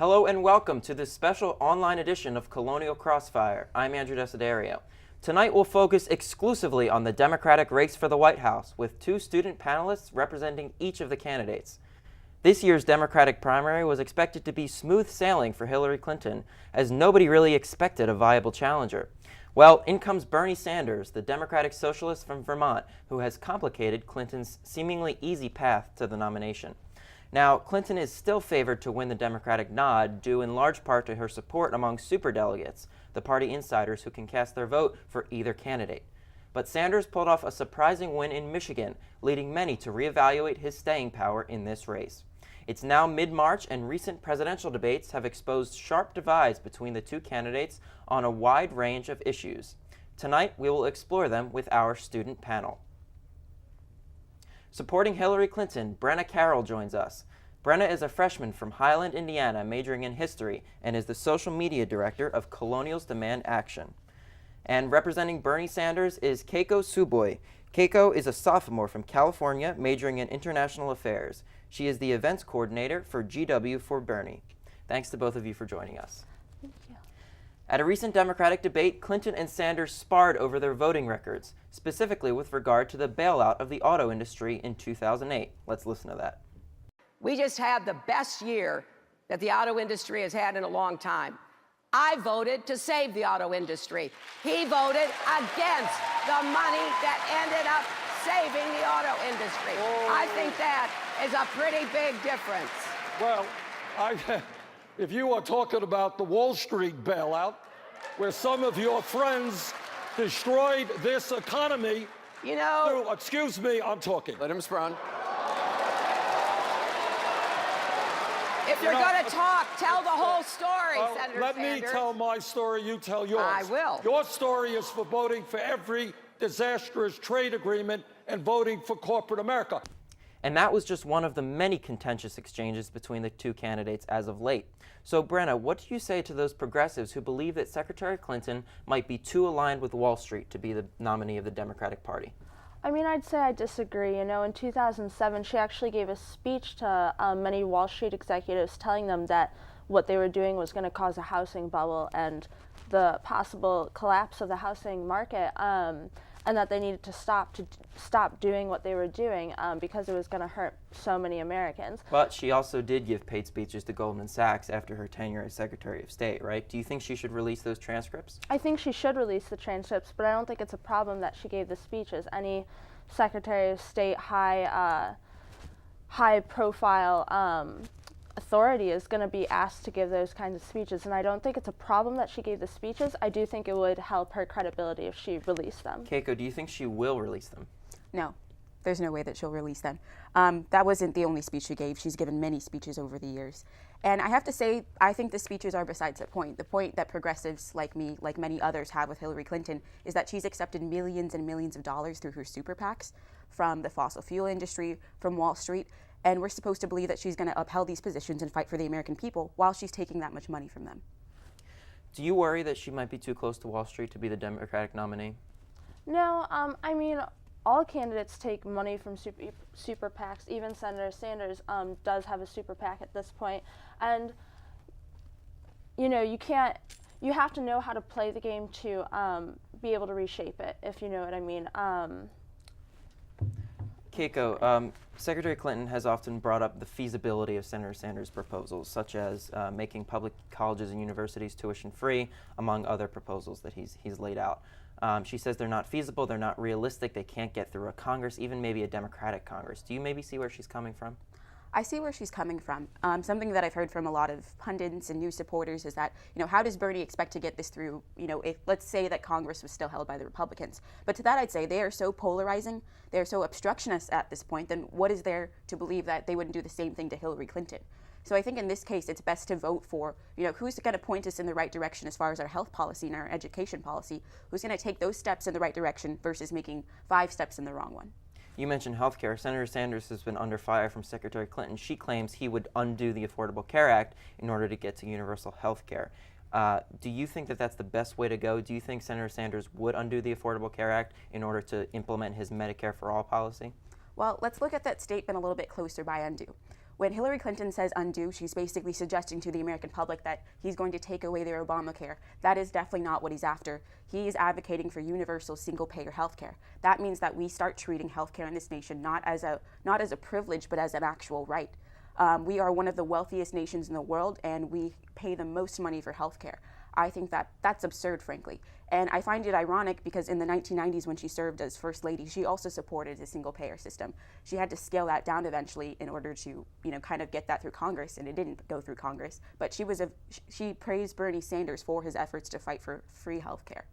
Hello and welcome to this special online edition of Colonial Crossfire. I'm Andrew Desiderio. Tonight we'll focus exclusively on the Democratic race for the White House, with two student panelists representing each of the candidates. This year's Democratic primary was expected to be smooth sailing for Hillary Clinton, as nobody really expected a viable challenger. Well, in comes Bernie Sanders, the Democratic socialist from Vermont, who has complicated Clinton's seemingly easy path to the nomination. Now, Clinton is still favored to win the Democratic nod, due in large part to her support among superdelegates, the party insiders who can cast their vote for either candidate. But Sanders pulled off a surprising win in Michigan, leading many to reevaluate his staying power in this race. It's now mid-March, and recent presidential debates have exposed sharp divides between the two candidates on a wide range of issues. Tonight, we will explore them with our student panel. Supporting Hillary Clinton, Brenna Carroll joins us. Brenna is a freshman from Highland, Indiana, majoring in history, and is the social media director of Colonial's Demand Action. And representing Bernie Sanders is Keiko Suboy. Keiko is a sophomore from California, majoring in international affairs. She is the events coordinator for GW for Bernie. Thanks to both of you for joining us. Thank you. At a recent Democratic debate, Clinton and Sanders sparred over their voting records, specifically with regard to the bailout of the auto industry in 2008. Let's listen to that. We just had the best year that the auto industry has had in a long time. I voted to save the auto industry. He voted against the money that ended up saving the auto industry. I think that is a pretty big difference. Well, if you are talking about the Wall Street bailout, where some of your friends destroyed this economy. You know. Excuse me, I'm talking. Let him respond. If you're going to talk, tell the whole story, Senator Let Sanders. me tell my story, you tell yours. I will. Your story is for voting for every disastrous trade agreement and voting for corporate America. And that was just one of the many contentious exchanges between the two candidates as of late. So, Brenna, what do you say to those progressives who believe that Secretary Clinton might be too aligned with Wall Street to be the nominee of the Democratic Party? I mean, I'd say I disagree. You know, in 2007, she actually gave a speech to many Wall Street executives telling them that what they were doing was going to cause a housing bubble and the possible collapse of the housing market, and that they needed to stop doing what they were doing because it was going to hurt so many Americans. But she also did give paid speeches to Goldman Sachs after her tenure as Secretary of State, right? Do you think she should release those transcripts? I think she should release the transcripts, but I don't think it's a problem that she gave the speeches. Any Secretary of State, high-profile authority is going to be asked to give those kinds of speeches, and I don't think it's a problem that she gave the speeches. I do think it would help her credibility if she released them. Keiko, do you think she will release them? No, there's no way that she'll release them. That wasn't the only speech she gave. She's given many speeches over the years. And I have to say, I think the speeches are besides the point. The point that progressives like me, like many others have with Hillary Clinton, is that she's accepted millions and millions of dollars through her super PACs from the fossil fuel industry, from Wall Street, and we're supposed to believe that she's going to upheld these positions and fight for the American people while she's taking that much money from them. Do you worry that she might be too close to Wall Street to be the Democratic nominee? No, I mean, all candidates take money from super PACs. Even Senator Sanders does have a super PAC at this point. And, you know, you have to know how to play the game to be able to reshape it, if you know what I mean. Keiko, Secretary Clinton has often brought up the feasibility of Senator Sanders' proposals, such as making public colleges and universities tuition-free, among other proposals that he's laid out. She says they're not feasible, they're not realistic, they can't get through a Congress, even maybe a Democratic Congress. Do you maybe see where she's coming from? I see where she's coming from. Something that I've heard from a lot of pundits and news supporters is that, you know, how does Bernie expect to get this through, you know, if let's say that Congress was still held by the Republicans. But to that I'd say they are so polarizing, they're so obstructionist at this point, then what is there to believe that they wouldn't do the same thing to Hillary Clinton? So I think in this case it's best to vote for, you know, who's going to point us in the right direction as far as our health policy and our education policy, who's going to take those steps in the right direction versus making 5 steps in the wrong one. You mentioned health care. Senator Sanders has been under fire from Secretary Clinton. She claims he would undo the Affordable Care Act in order to get to universal health care. Do you think that that's the best way to go? Do you think Senator Sanders would undo the Affordable Care Act in order to implement his Medicare for All policy? Well, let's look at that statement a little bit closer by undo. when Hillary Clinton says undo, she's basically suggesting to the American public that he's going to take away their Obamacare. That is definitely not what he's after. He is advocating for universal single-payer health care. That means that we start treating health care in this nation not as a privilege, but as an actual right. We are one of the wealthiest nations in the world, and we pay the most money for health care. I think that that's absurd, frankly. And I find it ironic because in the 1990s, when she served as First Lady, she also supported a single-payer system. She had to scale that down eventually in order to, kind of get that through Congress, and it didn't go through Congress. But she praised Bernie Sanders for his efforts to fight for free health care.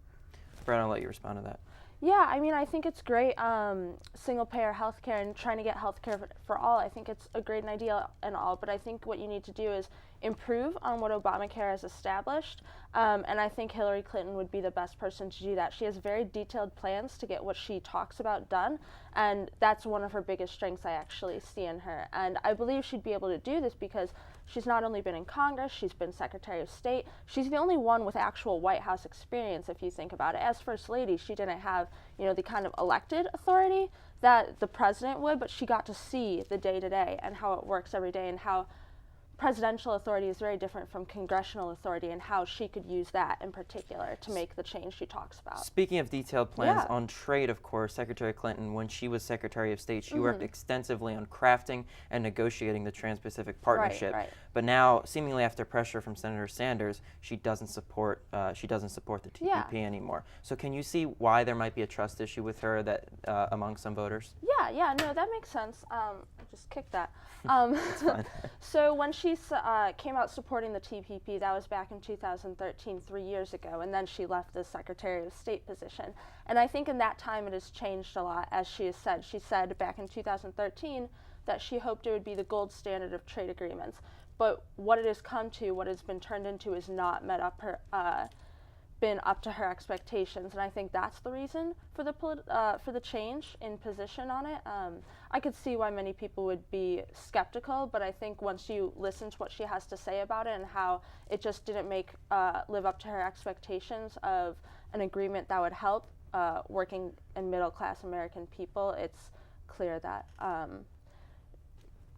Brett, I'll let you respond to that. Yeah, I mean, I think it's great, single-payer healthcare and trying to get healthcare for all. I think it's a great idea and all, but I think what you need to do is improve on what Obamacare has established, and I think Hillary Clinton would be the best person to do that. She has very detailed plans to get what she talks about done, and that's one of her biggest strengths I actually see in her. And I believe she'd be able to do this because she's not only been in Congress, she's been Secretary of State. She's the only one with actual White House experience, if you think about it. As First Lady, she didn't have, the kind of elected authority that the president would, but she got to see the day-to-day and how it works every day, and how presidential authority is very different from congressional authority, and how she could use that in particular to make the change she talks about. Speaking of detailed plans on trade, of course, Secretary Clinton, when she was Secretary of State, she worked extensively on crafting and negotiating the Trans-Pacific Partnership. Right. But now, seemingly after pressure from Senator Sanders, she doesn't support the TPP anymore. So can you see why there might be a trust issue with her that among some voters? Yeah, no, that makes sense. I just kicked that. That's fine. So when she came out supporting the TPP, that was back in 2013, 3 years ago, and then she left the Secretary of State position. And I think in that time it has changed a lot, as she has said. She said back in 2013 that she hoped it would be the gold standard of trade agreements. But what it has come to, what it's been turned into, is not been up to her expectations, and I think that's the reason for the change in position on it. I could see why many people would be skeptical, but I think once you listen to what she has to say about it and how it just didn't live up to her expectations of an agreement that would help working and middle-class American people, it's clear that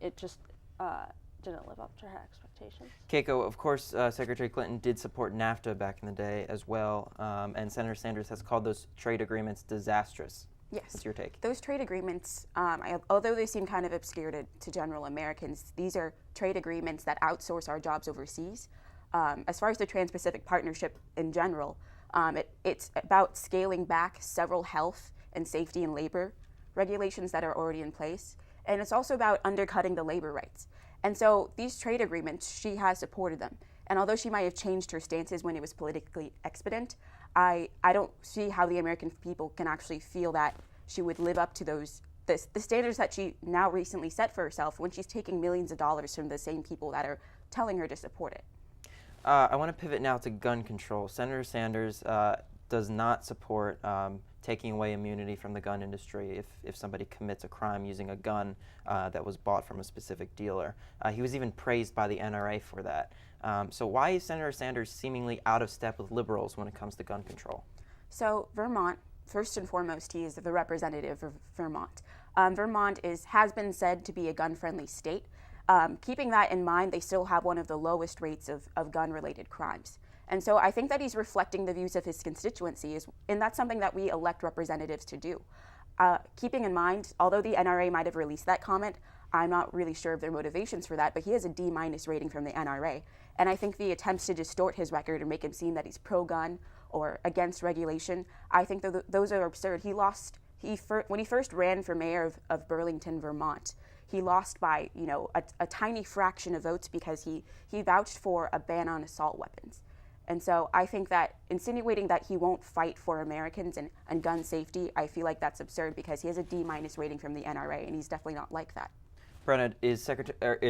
it just didn't live up to her expectations. Keiko, of course, Secretary Clinton did support NAFTA back in the day as well, and Senator Sanders has called those trade agreements disastrous. Yes. What's your take? Those trade agreements, although they seem kind of obscure to general Americans, these are trade agreements that outsource our jobs overseas. As far as the Trans-Pacific Partnership in general, it's about scaling back several health and safety and labor regulations that are already in place, and it's also about undercutting the labor rights. And so these trade agreements, she has supported them. And although she might have changed her stances when it was politically expedient, I don't see how the American people can actually feel that she would live up to the standards that she now recently set for herself when she's taking millions of dollars from the same people that are telling her to support it. I want to pivot now to gun control. Senator Sanders does not support taking away immunity from the gun industry if somebody commits a crime using a gun that was bought from a specific dealer. He was even praised by the NRA for that. So why is Senator Sanders seemingly out of step with liberals when it comes to gun control? So Vermont, first and foremost, he is the representative of Vermont. Vermont has been said to be a gun-friendly state. Keeping that in mind, they still have one of the lowest rates of gun-related crimes. And so I think that he's reflecting the views of his constituency, and that's something that we elect representatives to do. Keeping in mind, although the NRA might have released that comment, I'm not really sure of their motivations for that, but he has a D- rating from the NRA. And I think the attempts to distort his record and make him seem that he's pro-gun or against regulation, I think those are absurd. When he first ran for mayor of Burlington, Vermont, he lost by a tiny fraction of votes because he vouched for a ban on assault weapons. And so I think that insinuating that he won't fight for Americans and gun safety, I feel like that's absurd because he has a D- rating from the NRA, and he's definitely not like that. Brenna, is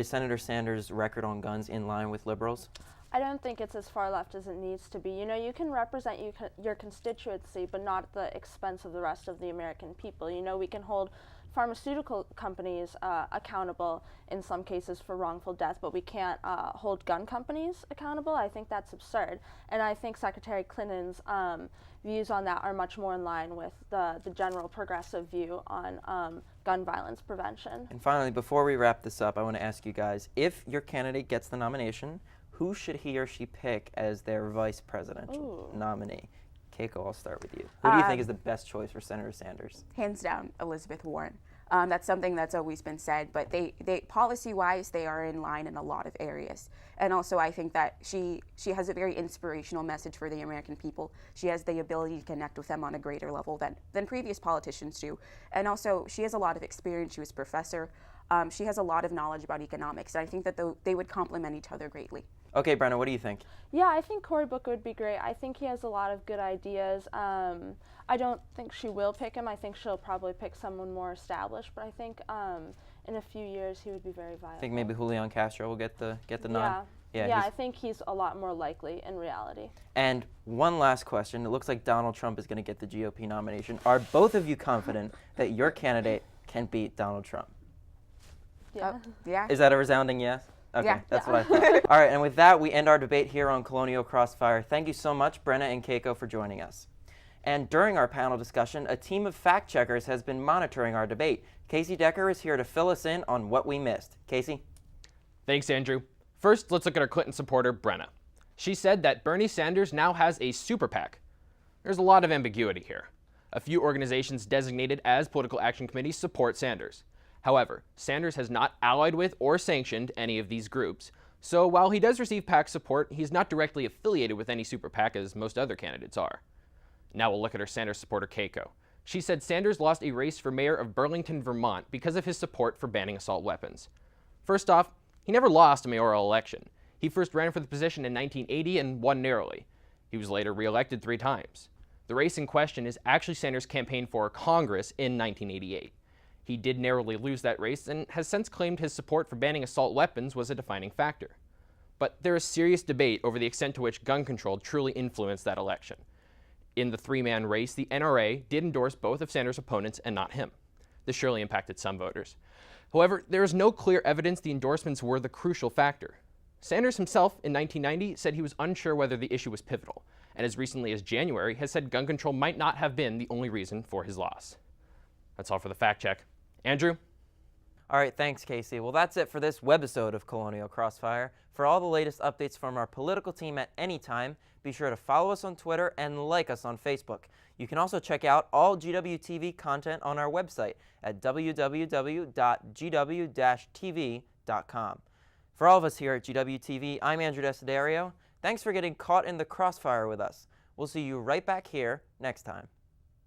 Senator Sanders' record on guns in line with liberals? I don't think it's as far left as it needs to be. You can represent your constituency, but not at the expense of the rest of the American people. We can hold pharmaceutical companies accountable in some cases for wrongful death, but we can't hold gun companies accountable. I think that's absurd. And I think Secretary Clinton's views on that are much more in line with the general progressive view on gun violence prevention. And finally, before we wrap this up, I want to ask you guys, if your candidate gets the nomination, who should he or she pick as their vice presidential nominee? Keiko, I'll start with you. Who do you think is the best choice for Senator Sanders? Hands down, Elizabeth Warren. That's something that's always been said, but they policy-wise, they are in line in a lot of areas. And also, I think that she has a very inspirational message for the American people. She has the ability to connect with them on a greater level than previous politicians do. And also, she has a lot of experience. She was a professor. She has a lot of knowledge about economics. And I think that they would complement each other greatly. Okay, Brenna, what do you think? Yeah, I think Cory Booker would be great. I think he has a lot of good ideas. I don't think she will pick him. I think she'll probably pick someone more established, but I think in a few years he would be very viable. I think maybe Julian Castro will get the nod. Yeah, I think he's a lot more likely in reality. And one last question. It looks like Donald Trump is going to get the GOP nomination. Are both of you confident that your candidate can beat Donald Trump? Yeah. Yeah. Is that a resounding yes? Okay, Yeah. that's what I thought. All right, and with that, we end our debate here on Colonial Crossfire. Thank you so much, Brenna and Keiko, for joining us. And during our panel discussion, a team of fact-checkers has been monitoring our debate. Casey Decker is here to fill us in on what we missed. Casey? Thanks, Andrew. First, let's look at our Clinton supporter, Brenna. She said that Bernie Sanders now has a super PAC. There's a lot of ambiguity here. A few organizations designated as political action committees support Sanders. However, Sanders has not allied with or sanctioned any of these groups, so while he does receive PAC support, he's not directly affiliated with any super PAC as most other candidates are. Now we'll look at our Sanders supporter, Keiko. She said Sanders lost a race for mayor of Burlington, Vermont because of his support for banning assault weapons. First off, he never lost a mayoral election. He first ran for the position in 1980 and won narrowly. He was later re-elected 3 times. The race in question is actually Sanders' campaign for Congress in 1988. He did narrowly lose that race and has since claimed his support for banning assault weapons was a defining factor. But there is serious debate over the extent to which gun control truly influenced that election. In the 3-man race, the NRA did endorse both of Sanders' opponents and not him. This surely impacted some voters. However, there is no clear evidence the endorsements were the crucial factor. Sanders himself, in 1990, said he was unsure whether the issue was pivotal, and as recently as January has said gun control might not have been the only reason for his loss. That's all for the fact check. Andrew? All right, thanks, Casey. Well, that's it for this webisode of Colonial Crossfire. For all the latest updates from our political team at any time, be sure to follow us on Twitter and like us on Facebook. You can also check out all GWTV content on our website at www.gw-tv.com. For all of us here at GWTV, I'm Andrew Desiderio. Thanks for getting caught in the crossfire with us. We'll see you right back here next time.